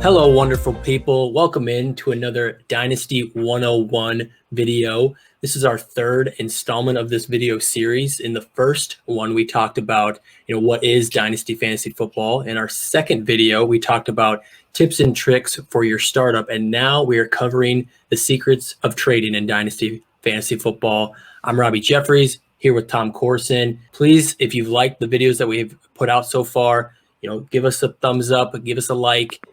Hello, wonderful people. Welcome in to another Dynasty 101 video. This is our third installment of this video series. In the first one, we talked about, what is Dynasty Fantasy Football. In our second video, we talked about tips and tricks for your startup. And now we are covering the secrets of trading in Dynasty Fantasy Football. I'm Robby Jeffries here with Tom Corson. Please, if you've liked the videos that we've put out so far, give us a thumbs up, give us a like.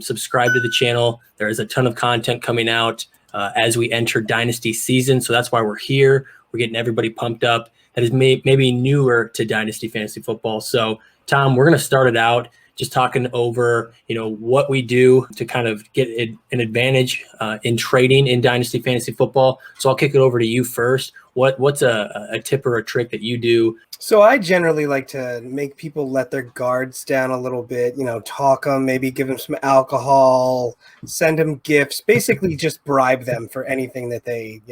Subscribe to the channel. There is a ton of content coming out as we enter Dynasty season. So that's why we're here. We're getting everybody pumped up that is maybe newer to Dynasty Fantasy Football. So, Tom, we're going to start it out just talking over, what we do to kind of get an advantage in trading in Dynasty Fantasy Football. So I'll kick it over to you first. What's a tip or a trick that you do? So I generally like to make people let their guards down a little bit, talk them, maybe give them some alcohol, send them gifts, basically just bribe them for anything that they,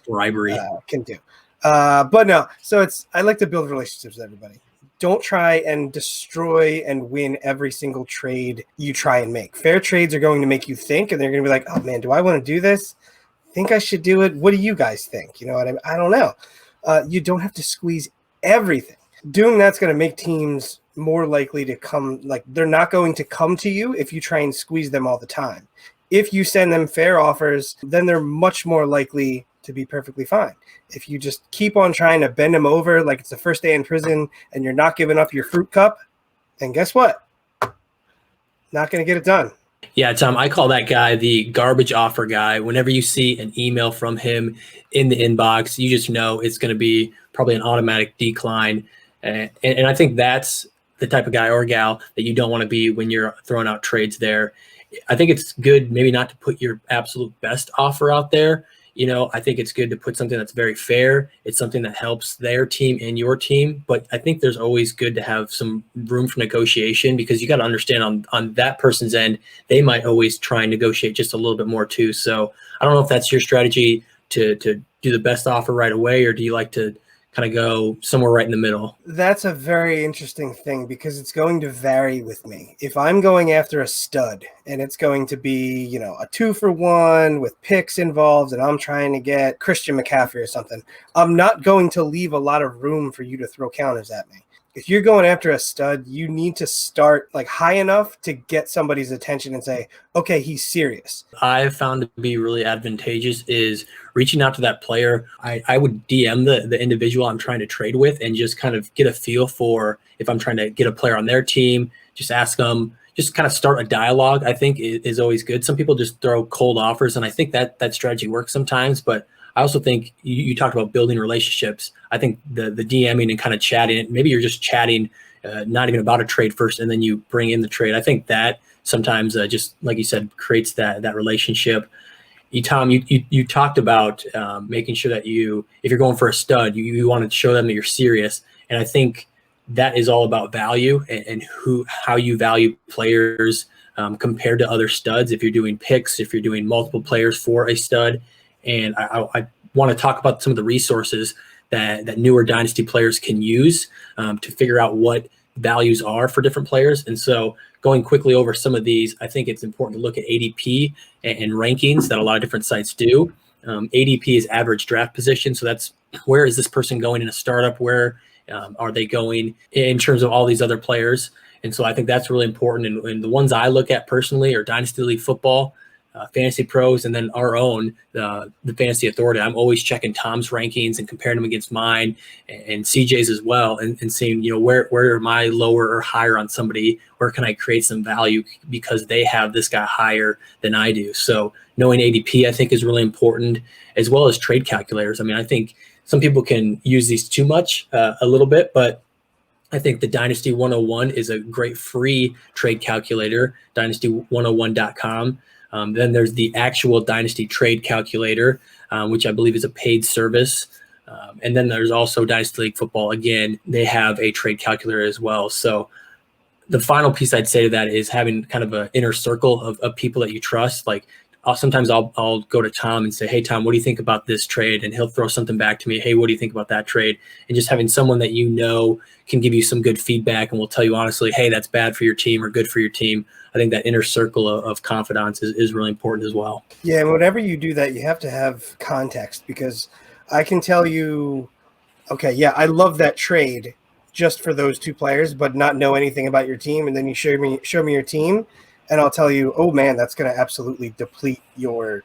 bribery can do. But no, so I like to build relationships with everybody. Don't try and destroy and win every single trade you try and make. Fair trades are going to make you think, and they're going to be like, oh man, do I want to do this? Think I should do it? What do you guys think? You know what I mean? I don't know. You don't have to squeeze everything. Doing that's going to make teams more likely to come, like they're not going to come to you if you try and squeeze them all the time. If you send them fair offers, then they're much more likely to be perfectly fine. If you just keep on trying to bend them over like it's the first day in prison and you're not giving up your fruit cup, then guess what? Not going to get it done. Yeah, Tom, I call that guy the garbage offer guy. Whenever you see an email from him in the inbox, you just know it's going to be probably an automatic decline. And I think that's the type of guy or gal that you don't want to be when you're throwing out trades there. I think it's good maybe not to put your absolute best offer out there. I think it's good to put something that's very fair. It's something that helps their team and your team. But I think there's always good to have some room for negotiation, because you got to understand on that person's end, they might always try and negotiate just a little bit more too. So I don't know if that's your strategy to do the best offer right away, or do you like to kind of go somewhere right in the middle? That's a very interesting thing, because it's going to vary with me. If I'm going after a stud and it's going to be, a 2-for-1 with picks involved, and I'm trying to get Christian McCaffrey or something, I'm not going to leave a lot of room for you to throw counters at me. If you're going after a stud, you need to start like high enough to get somebody's attention and say, okay, he's serious. I've found to be really advantageous is reaching out to that player. I would DM the individual I'm trying to trade with and just kind of get a feel for if I'm trying to get a player on their team, just ask them, just kind of start a dialogue. I think is always good. Some people just throw cold offers, and I think that strategy works sometimes, but I also think you talked about building relationships. I think the DMing and kind of chatting, maybe you're just chatting, not even about a trade first, and then you bring in the trade. I think that sometimes just like you said, creates that relationship. Tom, you talked about making sure that if you're going for a stud, you want to show them that you're serious. And I think that is all about value and how you value players compared to other studs. If you're doing picks, if you're doing multiple players for a stud. And I want to talk about some of the resources that newer Dynasty players can use to figure out what values are for different players. And so going quickly over some of these, I think it's important to look at ADP and rankings that a lot of different sites do. ADP is average draft position. So that's where is this person going in a startup? Where are they going in terms of all these other players? And so I think that's really important. And the ones I look at personally are Dynasty League Football, Fantasy Pros, and then our own, the Fantasy Authority. I'm always checking Tom's rankings and comparing them against mine and CJ's as well, and seeing, where am I lower or higher on somebody? Where can I create some value because they have this guy higher than I do? So knowing ADP, I think, is really important, as well as trade calculators. I mean, I think some people can use these too much a little bit, but I think the Dynasty 101 is a great free trade calculator, dynasty101.com. Then there's the actual Dynasty Trade Calculator, which I believe is a paid service. And then there's also Dynasty League Football. Again, they have a trade calculator as well. So the final piece I'd say to that is having kind of an inner circle of people that you trust. Like, sometimes I'll go to Tom and say, hey, Tom, what do you think about this trade? And he'll throw something back to me. Hey, what do you think about that trade? And just having someone that can give you some good feedback and will tell you honestly, hey, that's bad for your team or good for your team. I think that inner circle of confidants is really important as well. Yeah, and whenever you do that, you have to have context, because I can tell you, okay, yeah, I love that trade just for those two players, but not know anything about your team. And then you show me your team, and I'll tell you, oh man, that's going to absolutely deplete your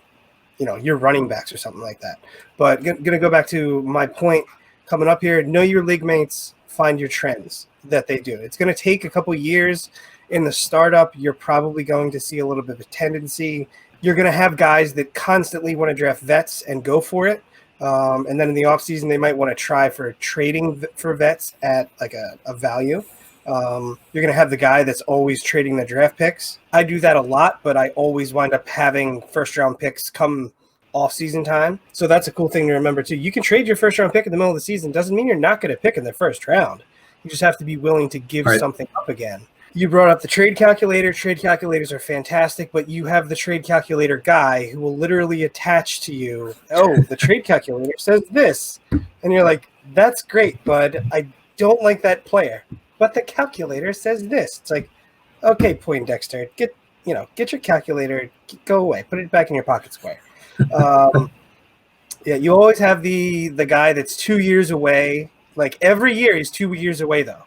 running backs or something like that. But going to go back to my point coming up here, know your league mates, find your trends that they do. It's going to take a couple years. In the startup, you're probably going to see a little bit of a tendency. You're going to have guys that constantly want to draft vets and go for it. And then in the offseason, they might want to try for trading for vets at like a value. You're going to have the guy that's always trading the draft picks. I do that a lot, but I always wind up having first-round picks come off-season time. So that's a cool thing to remember, too. You can trade your first-round pick in the middle of the season. Doesn't mean you're not going to pick in the first round. You just have to be willing to give something up again. You brought up the trade calculator. Trade calculators are fantastic, but you have the trade calculator guy who will literally attach to you, oh, the trade calculator says this. And you're like, that's great, bud. I don't like that player. But the calculator says this. It's like, okay, Poindexter, get your calculator, go away. Put it back in your pocket square. Yeah, you always have the guy that's 2 years away. Like every year he's 2 years away, though.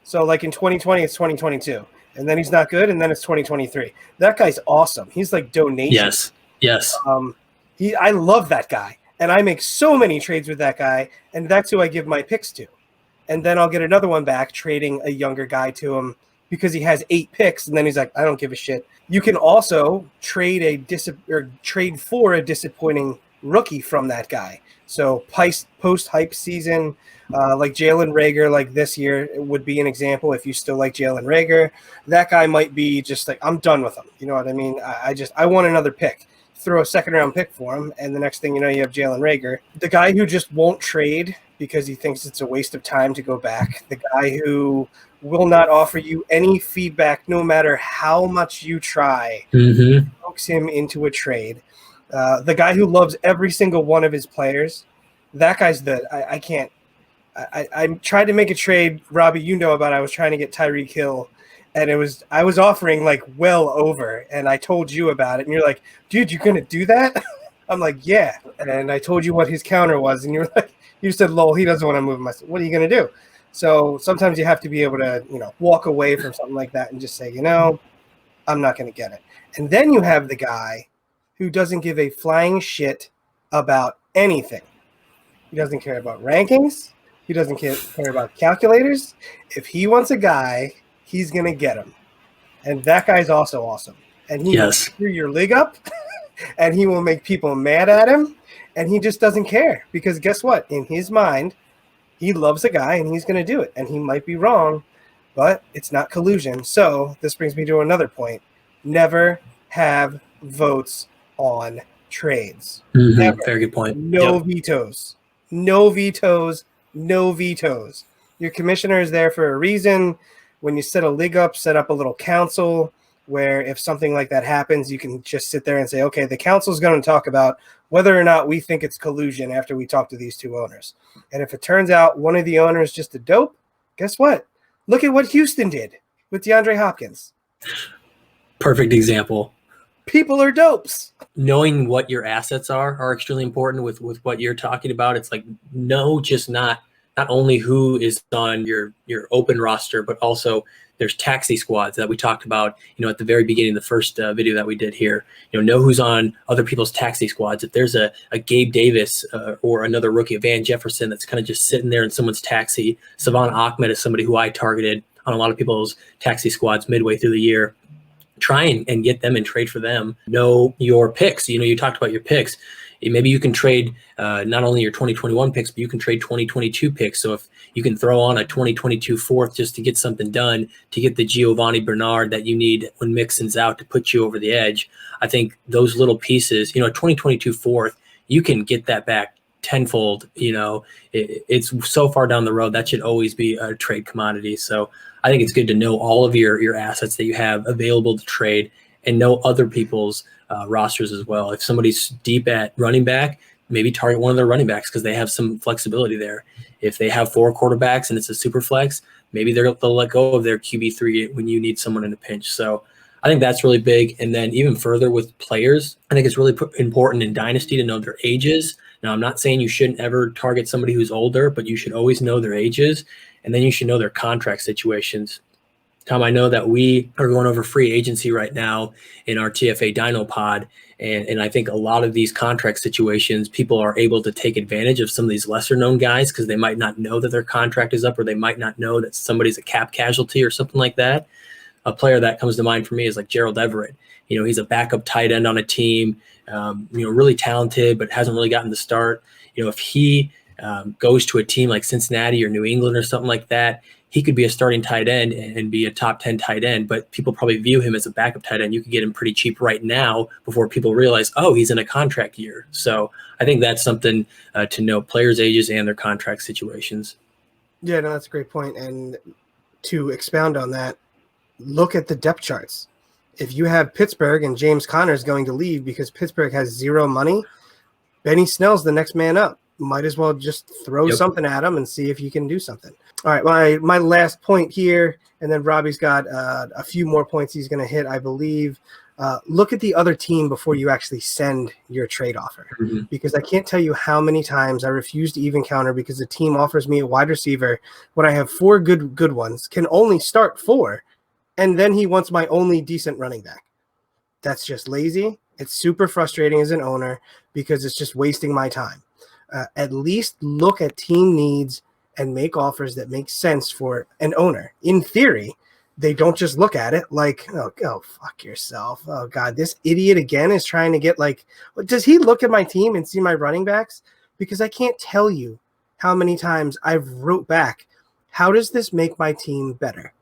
So like in 2020, it's 2022. And then he's not good, and then it's 2023. That guy's awesome. He's like donation. Yes. I love that guy. And I make so many trades with that guy, and that's who I give my picks to. And then I'll get another one back trading a younger guy to him because he has 8 picks, and then he's like, I don't give a shit. You can also trade for a disappointing rookie from that guy. So post-hype season, like Jalen Reagor, like this year would be an example. If you still like Jalen Reagor, that guy might be just like, I'm done with him. You know what I mean? I want another pick. Throw a second-round pick for him, and the next thing you know, you have Jalen Reagor. The guy who just won't trade because he thinks it's a waste of time to go back. The guy who will not offer you any feedback no matter how much you try. Coax him into a trade. The guy who loves every single one of his players, that guy's I can't. I tried to make a trade, Robby, you know about it. I was trying to get Tyreek Hill, and I was offering like well over, and I told you about it, and you're like, dude, you're going to do that? I'm like, yeah. And I told you what his counter was, and you said, lol, he doesn't want to move him. I said, what are you going to do? So sometimes you have to be able to, walk away from something like that and just say, I'm not going to get it. And then you have the guy who doesn't give a flying shit about anything. He doesn't care about rankings. He doesn't care about calculators. If he wants a guy, he's going to get him. And that guy's also awesome. And he will screw your league up, and he will make people mad at him, and he just doesn't care. Because guess what? In his mind, he loves a guy, and he's going to do it. And he might be wrong, but it's not collusion. So this brings me to another point. Never have votes on trades. Never. Very good point. No vetoes. No vetoes. No vetoes. Your commissioner is there for a reason. When you set a league up, set up a little council where if something like that happens, you can just sit there and say, okay, the council is going to talk about whether or not we think it's collusion after we talk to these two owners. And if it turns out one of the owners is just a dope, guess what? Look at what Houston did with DeAndre Hopkins. Perfect example. People are dopes. Knowing what your assets are extremely important with what you're talking about. It's like, just not only who is on your open roster, but also there's taxi squads that we talked about, at the very beginning of the first video that we did here. Know who's on other people's taxi squads. If there's a Gabe Davis or another rookie, Van Jefferson, that's kind of just sitting there in someone's taxi. Savon Ahmed is somebody who I targeted on a lot of people's taxi squads midway through the year. Try and get them and trade for them. Know your picks. You talked about your picks. Maybe you can trade not only your 2021 picks, but you can trade 2022 picks. So if you can throw on a 2022 fourth just to get something done, to get the Giovanni Bernard that you need when Mixon's out to put you over the edge, I think those little pieces, a 2022 fourth, you can get that back tenfold. It's so far down the road. That should always be a trade commodity. So I think it's good to know all of your assets that you have available to trade and know other people's rosters as well. If somebody's deep at running back, maybe target one of their running backs because they have some flexibility there. If they have 4 quarterbacks and it's a super flex, maybe they'll let go of their QB3 when you need someone in a pinch. So I think that's really big. And then even further with players, I think it's really important in Dynasty to know their ages. Now, I'm not saying you shouldn't ever target somebody who's older, but you should always know their ages, and then you should know their contract situations. Tom, I know that we are going over free agency right now in our TFA Dino pod, and I think a lot of these contract situations, people are able to take advantage of some of these lesser known guys because they might not know that their contract is up, or they might not know that somebody's a cap casualty or something like that. A player that comes to mind for me is like Gerald Everett. He's a backup tight end on a team, really talented, but hasn't really gotten the start. If he goes to a team like Cincinnati or New England or something like that, he could be a starting tight end and be a top 10 tight end, but people probably view him as a backup tight end. You could get him pretty cheap right now before people realize, oh, he's in a contract year. So I think that's something to know, players' ages and their contract situations. Yeah, no, that's a great point. And to expound on that, look at the depth charts. If you have Pittsburgh and James Conner's going to leave because Pittsburgh has zero money, Benny Snell's the next man up. Might as well just throw something at him and see if you can do something. All right, my last point here, and then Robby's got a few more points he's going to hit, I believe. Look at the other team before you actually send your trade offer, because I can't tell you how many times I refuse to even counter because the team offers me a wide receiver when I have 4 good ones, can only start 4, and then he wants my only decent running back. That's just lazy. It's super frustrating as an owner because it's just wasting my time. At least look at team needs and make offers that make sense for an owner. In theory, they don't just look at it like, oh, fuck yourself. Oh, God, this idiot again is trying to get does he look at my team and see my running backs? Because I can't tell you how many times I've wrote back, how does this make my team better?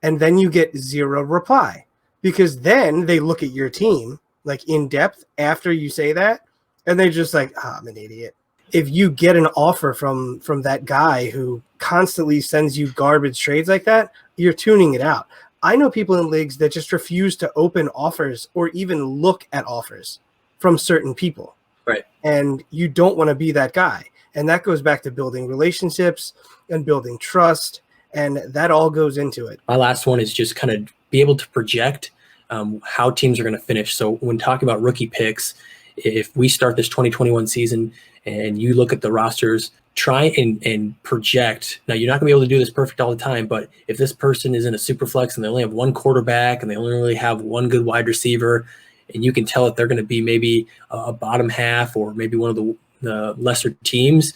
And then you get 0 reply, because then they look at your team in depth after you say that, and they're just like, I'm an idiot. If you get an offer from that guy who constantly sends you garbage trades like that, you're tuning it out. I know people in leagues that just refuse to open offers or even look at offers from certain people. Right. And you don't want to be that guy. And that goes back to building relationships and building trust. And that all goes into it. My last one is just kind of be able to project how teams are going to finish. So when talking about rookie picks, if we start this 2021 season and you look at the rosters, try and project. Now, you're not going to be able to do this perfect all the time, but if this person is in a super flex and they only have 1 quarterback and they only really have 1 good wide receiver, and you can tell that they're going to be maybe a bottom half or maybe one of the lesser teams,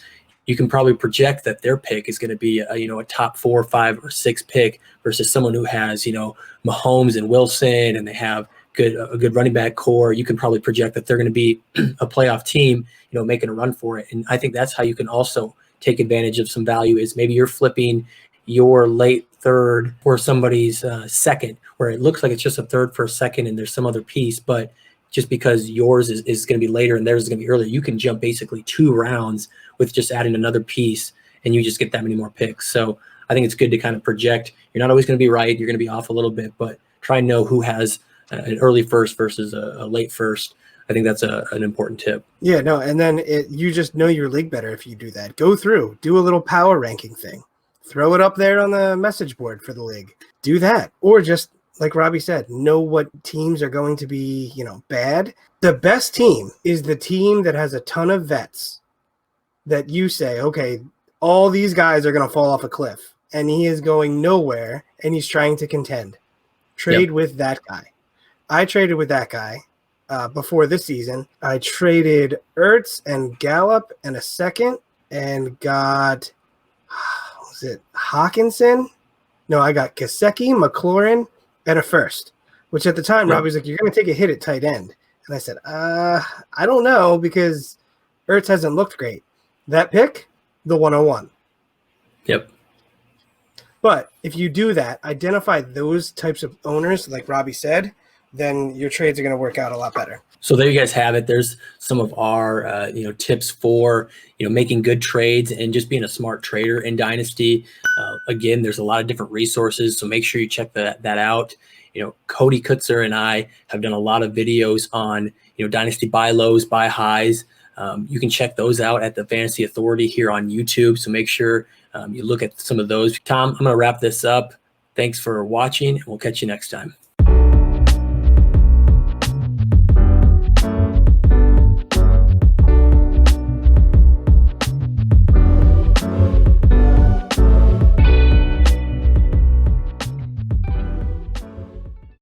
you can probably project that their pick is going to be a top 4, 5, or 6 pick versus someone who has Mahomes and Wilson and they have a good running back core. You can probably project that they're going to be a playoff team, making a run for it. And I think that's how you can also take advantage of some value, is maybe you're flipping your late third for somebody's second, where it looks like it's just a third for a second and there's some other piece, but just because yours is going to be later and theirs is going to be earlier, you can jump basically 2 rounds with just adding another piece and you just get that many more picks. So I think it's good to kind of project. You're not always going to be right. You're going to be off a little bit, but try and know who has an early first versus a late first. I think that's an important tip. Yeah, no, and then you just know your league better if you do that. Go through, do a little power ranking thing. Throw it up there on the message board for the league. Do that. Or just, like Robby said, know what teams are going to be, bad. The best team is the team that has a ton of vets that you say, okay, all these guys are going to fall off a cliff, and he is going nowhere, and he's trying to contend. Trade with that guy. I traded with that guy before this season. I traded Ertz and Gallup and a second and got, was it Hawkinson? No, I got Gesicki, McLaurin, and a first, which at the time, Robby's like, you're going to take a hit at tight end. And I said, I don't know, because Ertz hasn't looked great. That pick, the 101. Yep. But if you do that, identify those types of owners, like Robby said, then your trades are going to work out a lot better. So there you guys have it. There's some of our tips for making good trades and just being a smart trader in Dynasty. Again, there's a lot of different resources, so make sure you check that out. Cody Kutzer and I have done a lot of videos on, dynasty buy lows, buy highs. You can check those out at the Fantasy Authority here on YouTube. So make sure you look at some of those. Tom, I'm going to wrap this up. Thanks for watching, and we'll catch you next time.